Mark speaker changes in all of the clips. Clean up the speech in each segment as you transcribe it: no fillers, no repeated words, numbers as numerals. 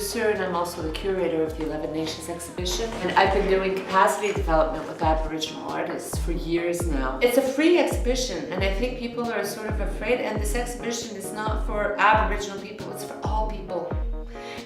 Speaker 1: producer and I'm also the curator of the 11 Nations exhibition. And I've been doing capacity development with Aboriginal artists for years now. It's a free exhibition and I think people are sort of afraid, and this exhibition is not for Aboriginal people, it's for all people.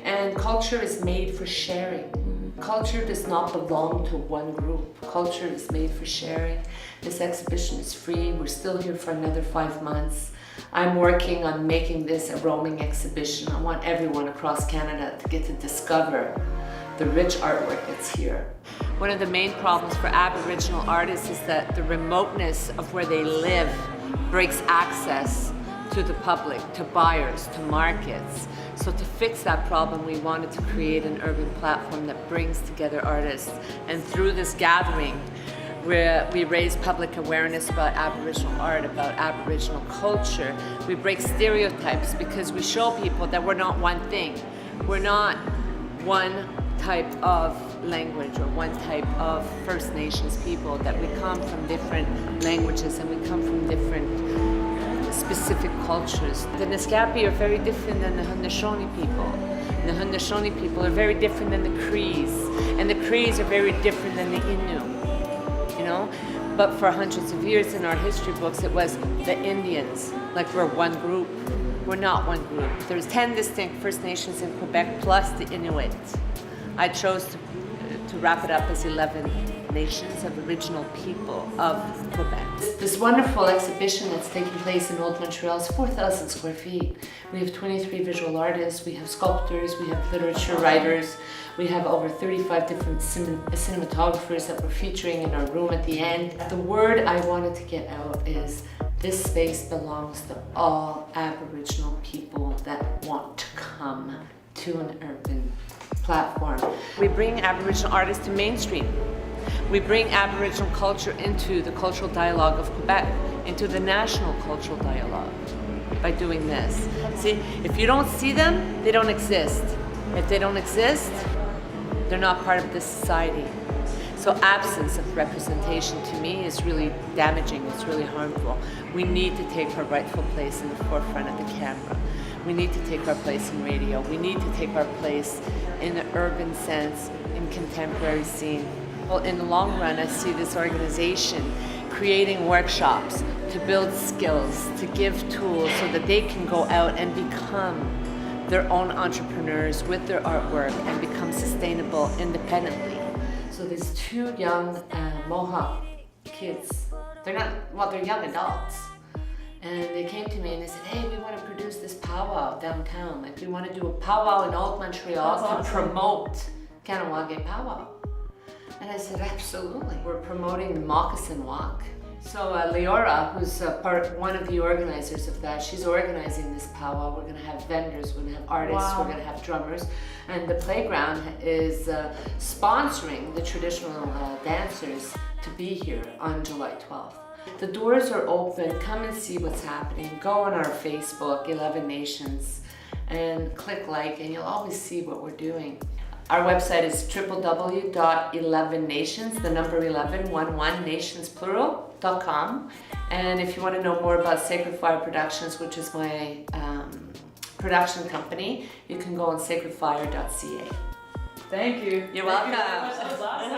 Speaker 1: And culture is made for sharing. Culture does not belong to one group. Culture is made for sharing. This exhibition is free. We're still here for another 5 months. I'm working on making this a roaming exhibition. I want everyone across Canada to get to discover the rich artwork that's here. One of the main problems for Aboriginal artists is that the remoteness of where they live breaks access to the public, to buyers, to markets. So to fix that problem, we wanted to create an urban platform that brings together artists. And through this gathering, we raise public awareness about Aboriginal art, about Aboriginal culture. We break stereotypes because we show people that we're not one thing. We're not one type of language or one type of First Nations people, that we come from different languages and we come from different specific cultures. The Naskapi are very different than the Haudenosaunee people. And the Haudenosaunee people are very different than the Crees. And the Crees are very different than the Innu, you know? But for hundreds of years in our history books, it was the Indians, like we're one group. We're not one group. There's 10 distinct First Nations in Quebec plus the Inuit. I chose to wrap it up as 11 nations of original people of Quebec. This wonderful exhibition that's taking place in Old Montreal is 4,000 square feet. We have 23 visual artists, we have sculptors, we have literature writers, we have over 35 different cinematographers that we're featuring in our room at the end. The word I wanted to get out is this space belongs to all Aboriginal people that want to come to an urban platform. We bring Aboriginal artists to mainstream. We bring Aboriginal culture into the cultural dialogue of Quebec, into the national cultural dialogue by doing this. See, if you don't see them, they don't exist. If they don't exist, they're not part of this society. So absence of representation to me is really damaging, it's really harmful. We need to take our rightful place in the forefront of the camera. We need to take our place in radio. We need to take our place in the urban sense, in contemporary scene. Well, in the long run, I see this organization creating workshops to build skills, to give tools so that they can go out and become their own entrepreneurs with their artwork and become sustainable independently. So there's two young Mohawk kids. They're young adults. And they came to me and they said, hey, we want to produce this powwow downtown. Like, we want to do a powwow in Old Montreal to promote Kahnawake powwow. And I said, absolutely. We're promoting the moccasin walk. So Leora, who's one of the organizers of that, she's organizing this powwow. We're gonna have vendors, we're gonna have artists, We're gonna have drummers. And the playground is sponsoring the traditional dancers to be here on July 12th. The doors are open, come and see what's happening. Go on our Facebook, 11 Nations, and click like, and you'll always see what we're doing. Our website is www.11nations, the number 11, 11 nations plural.com. And if you want to know more about Sacred Fire Productions, which is my production company, you can go on sacredfire.ca.
Speaker 2: Thank you.
Speaker 1: You're welcome.
Speaker 2: That was awesome.